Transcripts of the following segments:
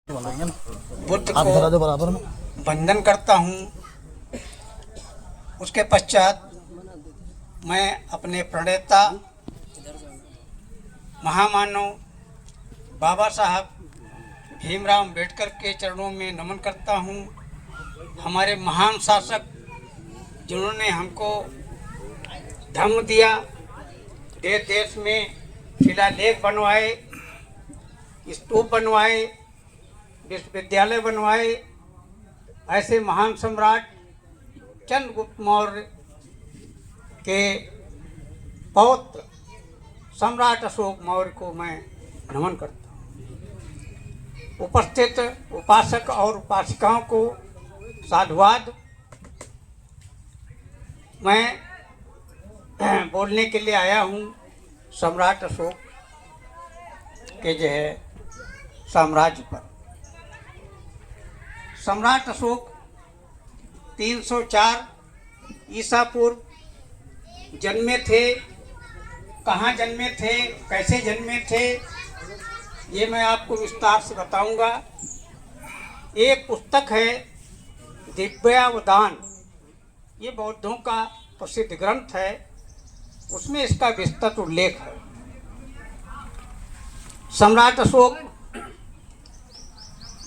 बुद्ध को बराबर में वंदन करता हूँ। उसके पश्चात मैं अपने प्रणेता महामानव बाबा साहब भीमराव अम्बेडकर के चरणों में नमन करता हूँ। हमारे महान शासक जिन्होंने हमको धर्म दिया, देश देश में शिलालेख बनवाए, स्तूप बनवाए, विश्वविद्यालय बनवाए, ऐसे महान सम्राट चंद्रगुप्त मौर्य के पौत्र सम्राट अशोक मौर्य को मैं नमन करता हूँ। उपस्थित उपासक और उपासिकाओं को साधुवाद। मैं बोलने के लिए आया हूँ सम्राट अशोक के जो है साम्राज्य पर। सम्राट अशोक 304 ईसा पूर्व जन्मे थे। कहाँ जन्मे थे, कैसे जन्मे थे, ये मैं आपको विस्तार से बताऊंगा। एक पुस्तक है दिव्यावदान, ये बौद्धों का प्रसिद्ध ग्रंथ है, उसमें इसका विस्तृत उल्लेख है। सम्राट अशोक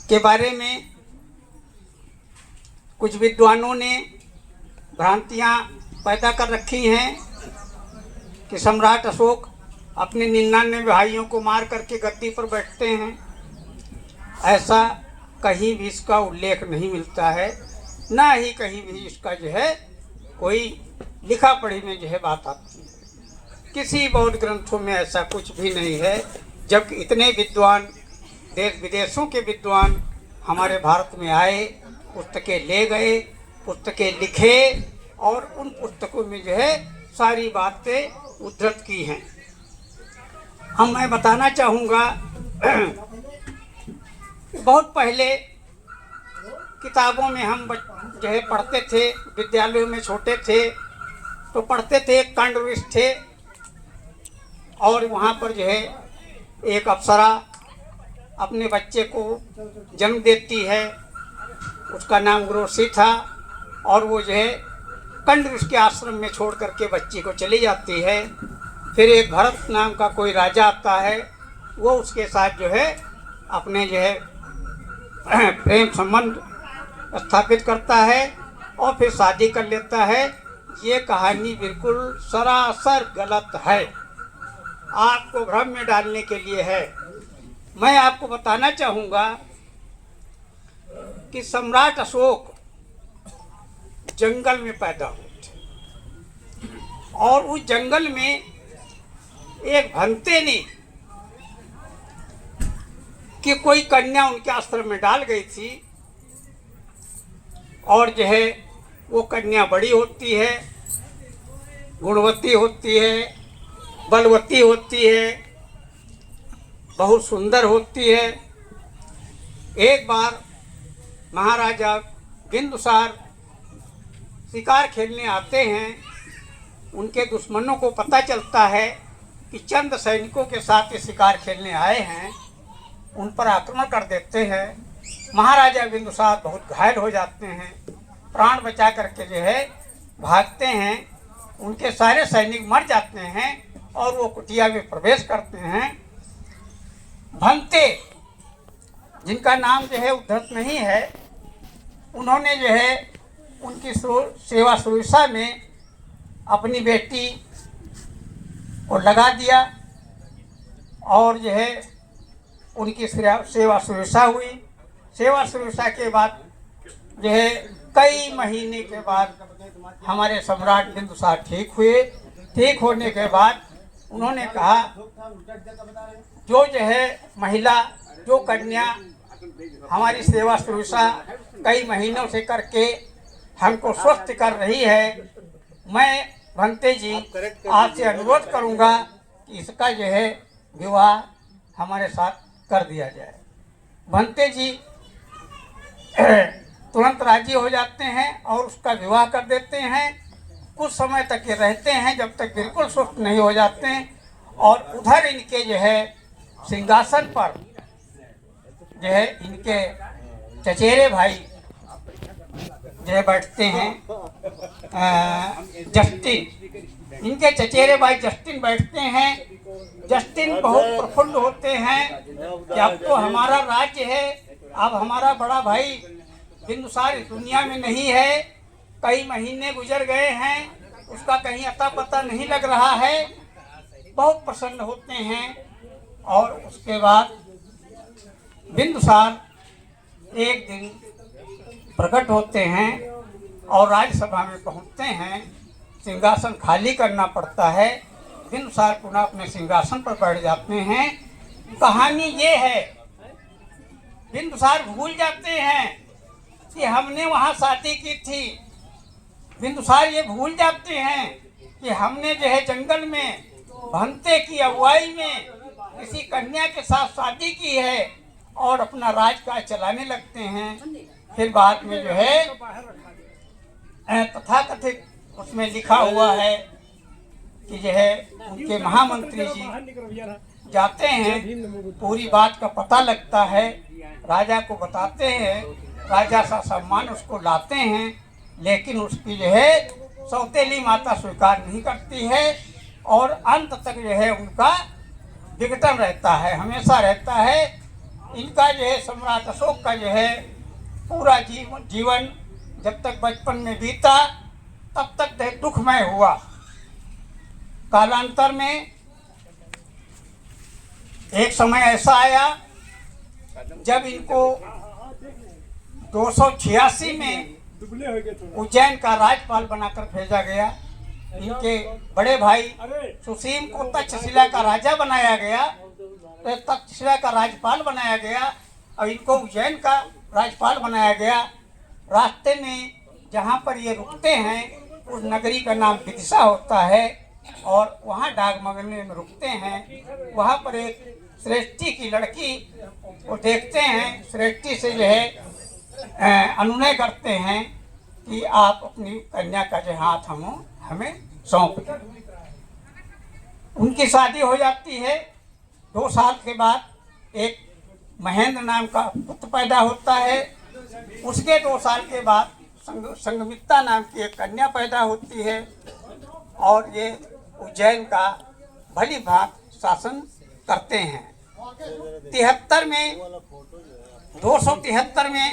के बारे में कुछ विद्वानों ने भ्रांतियां पैदा कर रखी हैं कि सम्राट अशोक अपने 99 भाइयों को मार करके गद्दी पर बैठते हैं। ऐसा कहीं भी इसका उल्लेख नहीं मिलता है, ना ही कहीं भी इसका जो है कोई लिखा पढ़ी में जो है बात आती है। किसी बौद्ध ग्रंथों में ऐसा कुछ भी नहीं है, जबकि इतने विद्वान, देश विदेशों के विद्वान हमारे भारत में आए, पुस्तकें ले गए, पुस्तकें लिखे और उन पुस्तकों में जो है सारी बातें उद्धृत की हैं। हम मैं बताना चाहूँगा बहुत पहले किताबों में हम जो है पढ़ते थे, विद्यालयों में छोटे थे तो पढ़ते थे, एक कंडवृक्ष थे और वहाँ पर जो है एक अप्सरा अपने बच्चे को जन्म देती है। उसका नाम गुरोसी था और वो जो है कंडवृक्ष के आश्रम में छोड़ करके बच्ची को चली जाती है। फिर एक भरत नाम का कोई राजा आता है, वो उसके साथ जो है अपने जो है प्रेम संबंध स्थापित करता है और फिर शादी कर लेता है। ये कहानी बिल्कुल सरासर गलत है, आपको भ्रम में डालने के लिए है। मैं आपको बताना चाहूँगा कि सम्राट अशोक जंगल में पैदा हुए थे और उस जंगल में एक भंते ने कि कोई कन्या उनके आश्रम में डाल गई थी और जो है वो कन्या बड़ी होती है, गुणवती होती है, बलवती होती है, बहुत सुंदर होती है। एक बार महाराजा बिंदुसार शिकार खेलने आते हैं, उनके दुश्मनों को पता चलता है कि चंद सैनिकों के साथ ये शिकार खेलने आए हैं, उन पर आक्रमण कर देते हैं। महाराजा बिंदुसार बहुत घायल हो जाते हैं, प्राण बचा करके जो है भागते हैं। उनके सारे सैनिक मर जाते हैं और वो कुटिया में प्रवेश करते हैं। भंते, जिनका नाम जो है उद्धृत नहीं है, उन्होंने जो है उनकी सेवा शुश्रूषा में अपनी बेटी को लगा दिया और जो है उनकी सेवा शुश्रूषा हुई। सेवा शुश्रूषा के बाद जो है कई महीने के बाद हमारे सम्राट बिंदुसार ठीक हुए। ठीक होने के बाद उन्होंने कहा जो है महिला, जो कन्या हमारी सेवा शुश्रूषा कई महीनों से करके हमको स्वस्थ कर रही है, मैं भंते जी आपसे अनुरोध करूंगा कि इसका जो है विवाह हमारे साथ कर दिया जाए। भंते जी तुरंत राजी हो जाते हैं और उसका विवाह कर देते हैं। कुछ समय तक ये रहते हैं, जब तक बिल्कुल स्वस्थ नहीं हो जाते हैं और उधर इनके जो है सिंहासन पर जो है इनके चचेरे भाई जो है बैठते हैं, जस्टिन, इनके चचेरे भाई जस्टिन बैठते हैं। जस्टिन बहुत प्रफुल्ल होते हैं कि अब तो हमारा राज्य है, अब हमारा बड़ा भाई बिंदुसार इस दुनिया में नहीं है। कई महीने गुजर गए हैं, उसका कहीं अता पता नहीं लग रहा है। बहुत प्रसन्न होते हैं। और उसके बाद बिंदुसार एक दिन प्रकट होते हैं और राज्यसभा में पहुंचते हैं। सिंहासन खाली करना पड़ता है। बिंदुसार पुनः अपने सिंहासन पर बैठ जाते हैं। कहानी ये है, बिंदुसार भूल जाते हैं कि हमने वहाँ शादी की थी। बिंदुसार ये भूल जाते हैं कि हमने जो है जंगल में भंते की अगुवाई में किसी कन्या के साथ शादी की है और अपना राजकाज चलाने लगते हैं। फिर बाद में जो है तथाकथित उसमें लिखा हुआ है कि जो है उनके महामंत्री जी जाते हैं, पूरी बात का पता लगता है, राजा को बताते हैं, राजा सा सम्मान उसको लाते हैं, लेकिन उसकी जो है सौतेली माता स्वीकार नहीं करती है और अंत तक जो है उनका विघटन रहता है, हमेशा रहता है। इनका जो है सम्राट अशोक का जो है पूरा जीवन जब तक बचपन में बीता तब तक दुखमय हुआ। कालांतर में एक समय ऐसा आया जब इनको 286 में उज्जैन का राज्यपाल बनाकर भेजा गया। इनके बड़े भाई सुसीम को तक्षशिला का राजा बनाया गया, तो तक्षशिला का राज्यपाल बनाया गया और इनको उज्जैन का राज्यपाल बनाया गया। रास्ते में जहाँ पर ये रुकते हैं उस नगरी का नाम विदिशा होता है और वहाँ डाकमगने में रुकते हैं। वहाँ पर एक श्रेष्ठी की लड़की को देखते हैं। श्रेष्ठी से जो है अनुनय करते हैं कि आप अपनी कन्या का जो हाथ हमें सौंप दें। उनकी शादी हो जाती है। 2 साल के बाद एक महेंद्र नाम का पुत्र पैदा होता है। उसके 2 साल के बाद संगमित्रा नाम की एक कन्या पैदा होती है और ये उज्जैन का भली भांत शासन करते हैं। 73 में 273 में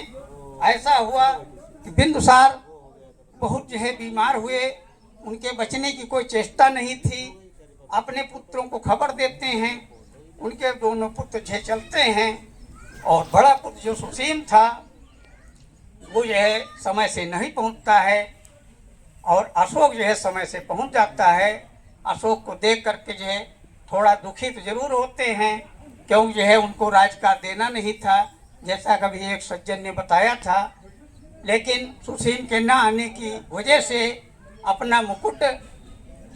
ऐसा हुआ कि बिंदुसार बहुत जो है बीमार हुए। उनके बचने की कोई चेष्टा नहीं थी। अपने पुत्रों को खबर देते हैं। उनके दोनों पुत्र जो चलते हैं और बड़ा पुत्र जो सुसीम था वो जो है समय से नहीं पहुंचता है और अशोक जो है समय से पहुंच जाता है। अशोक को देख करके जो है थोड़ा दुखी तो जरूर होते हैं, क्योंकि जो है उनको राजकाज देना नहीं था, जैसा कभी एक सज्जन ने बताया था। लेकिन सुसीम के न आने की वजह से अपना मुकुट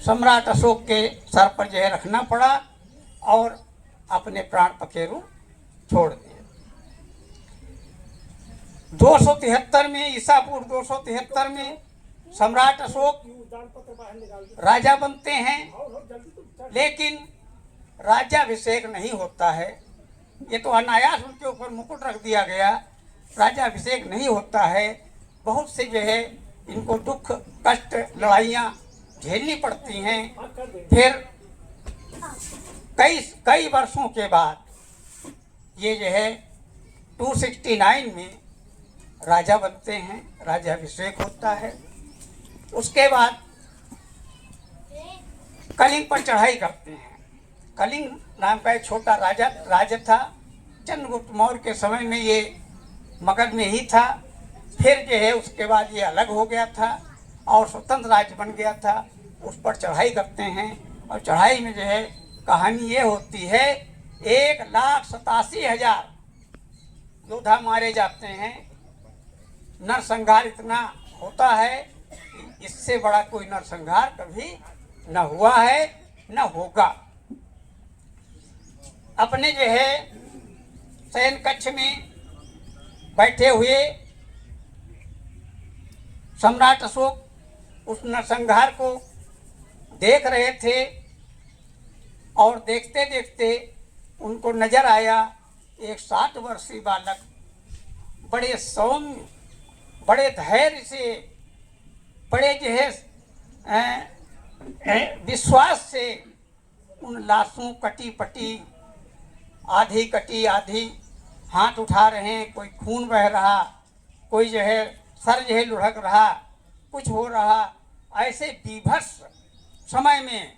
सम्राट अशोक के सर पर जो है रखना पड़ा और अपने प्राण पखेरु छोड़ दिए। 273 में ईसा पूर्व 273 में सम्राट अशोक राजा बनते हैं, लेकिन राज्याभिषेक नहीं होता है। ये तो अनायास उनके ऊपर मुकुट रख दिया गया, राज्याभिषेक नहीं होता है। बहुत से जो है इनको दुख कष्ट लड़ाइयाँ झेलनी पड़ती हैं। फिर कई वर्षों के बाद ये जो है 269 में राजा बनते हैं, राज्याभिषेक होता है। उसके बाद कलिंग पर चढ़ाई करते हैं। कलिंग नाम का एक छोटा राजा था। चंद्रगुप्त मौर्य के समय में ये मगध में ही था। फिर जो है उसके बाद ये अलग हो गया था और स्वतंत्र राज्य बन गया था। उस पर चढ़ाई करते हैं और चढ़ाई में जो है कहानी ये होती है 1,87,000 योद्धा मारे जाते हैं। नरसंहार इतना होता है कि इससे बड़ा कोई नरसंहार कभी न हुआ है न होगा। अपने जो है शयन कक्ष में बैठे हुए सम्राट अशोक उस नरसंहार को देख रहे थे और देखते देखते उनको नजर आया एक 60 वर्षीय बालक बड़े सौम्य, बड़े धैर्य से, बड़े जो है विश्वास से उन लाशों कटी पटी, आधी कटी आधी, हाथ उठा रहे हैं, कोई खून बह रहा, कोई जो है सर जो है लुढ़क रहा, कुछ हो रहा। ऐसे बीभत्स समय में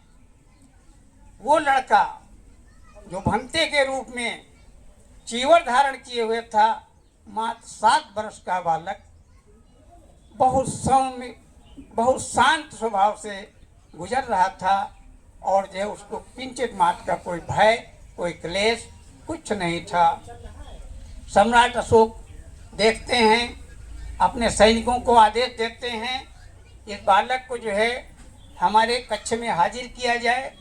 वो लड़का जो भंते के रूप में चीवर धारण किए हुए था, मात्र 7 वर्ष का बालक, बहुत सौम्य, बहुत शांत स्वभाव से गुजर रहा था। और जो है उसको किंचित मात्र का कोई भय, कोई क्लेश कुछ नहीं था। सम्राट अशोक देखते हैं, अपने सैनिकों को आदेश देते हैं, इस बालक को जो है हमारे कक्ष में हाजिर किया जाए,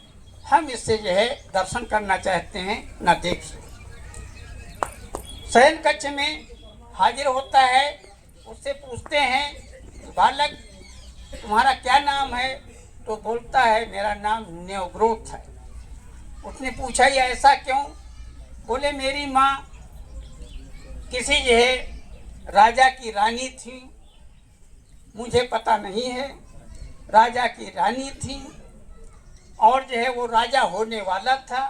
हम इससे जो है दर्शन करना चाहते हैं, न देख सके। शयन कक्ष में हाजिर होता है, उससे पूछते हैं, बालक तुम्हारा क्या नाम है? तो बोलता है, मेरा नाम न्योग्रोथ है। उसने पूछा, ये ऐसा क्यों? बोले, मेरी माँ किसी जो है राजा की रानी थी, मुझे पता नहीं है, राजा की रानी थी, और जो है वो राजा होने वाला था,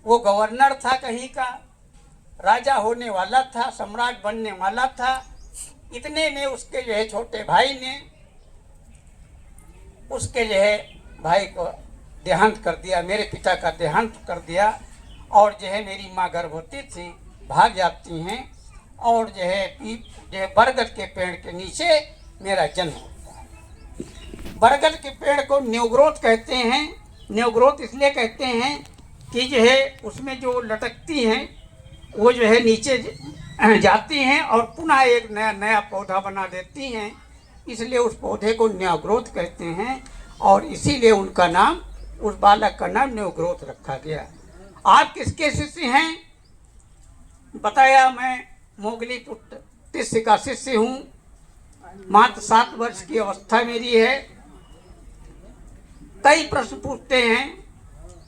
वो गवर्नर था कहीं का, राजा होने वाला था, सम्राट बनने वाला था। इतने में उसके जो है छोटे भाई ने उसके जो है भाई को देहांत कर दिया, मेरे पिता का देहांत कर दिया, और जो है मेरी माँ गर्भवती थी, भाग जाती हैं, और जो है बरगद के पेड़ के नीचे मेरा जन्म होता है। बरगद के पेड़ को न्योग्रोथ कहते हैं। न्योग्रोथ इसलिए कहते हैं कि जो है उसमें जो लटकती हैं वो जो है नीचे जाती हैं और पुनः एक नया पौधा बना देती हैं, इसलिए उस पौधे को न्योग्रोथ कहते हैं, और इसीलिए उनका नाम, उस बालक का नाम न्योग्रोथ रखा गया। आप किसके शिष्य हैं? बताया, मैं मोगली पुत्र तिस्य का शिष्य हूँ। मात्र 7 वर्ष की अवस्था मेरी है। कई प्रश्न पूछते हैं,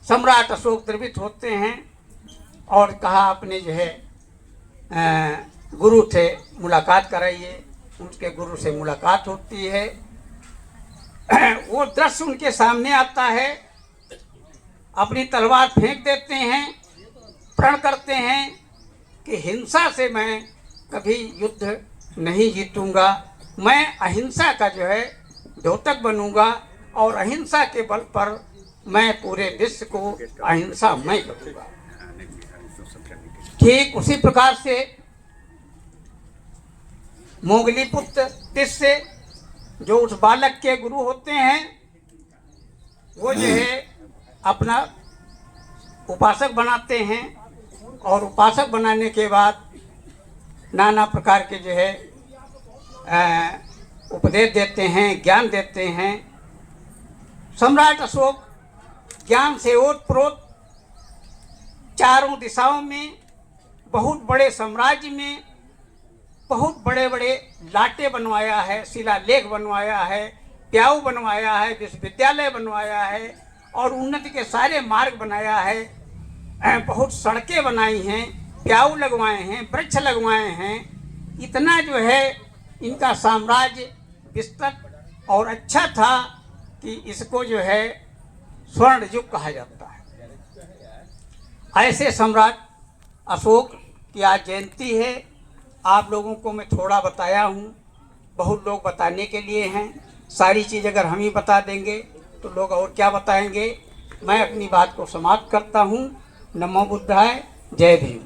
सम्राट अशोक द्रवित होते हैं और कहा अपने जो है गुरु थे, मुलाकात कराइए। उनके गुरु से मुलाकात होती है। वो दृश्य उनके सामने आता है, अपनी तलवार फेंक देते हैं, प्रण करते हैं कि हिंसा से मैं कभी युद्ध नहीं जीतूंगा, मैं अहिंसा का जो है द्योतक बनूंगा, और अहिंसा के बल पर मैं पूरे विश्व को अहिंसामय करूंगा। ठीक उसी प्रकार से मोगली पुत्र तिस्य, जो उस बालक के गुरु होते हैं, वो जो है अपना उपासक बनाते हैं, और उपासक बनाने के बाद नाना प्रकार के जो है उपदेश देते हैं, ज्ञान देते हैं। सम्राट अशोक ज्ञान से ओतप्रोत चारों दिशाओं में, बहुत बड़े साम्राज्य में बहुत बड़े बड़े लाटे बनवाया है, शिलालेख बनवाया है, प्याऊ बनवाया है, विश्वविद्यालय बनवाया है, और उन्नति के सारे मार्ग बनाया है, बहुत सड़कें बनाई हैं, प्याऊ लगवाए हैं, वृक्ष लगवाए हैं। इतना जो है इनका साम्राज्य विस्तृत और अच्छा था कि इसको जो है स्वर्ण युग कहा जाता है। ऐसे सम्राट अशोक की आज जयंती है। आप लोगों को मैं थोड़ा बताया हूँ, बहुत लोग बताने के लिए हैं। सारी चीज़ अगर हम ही बता देंगे तो लोग और क्या बताएंगे। मैं अपनी बात को समाप्त करता हूँ। नमो बुद्धाय, जय भीम।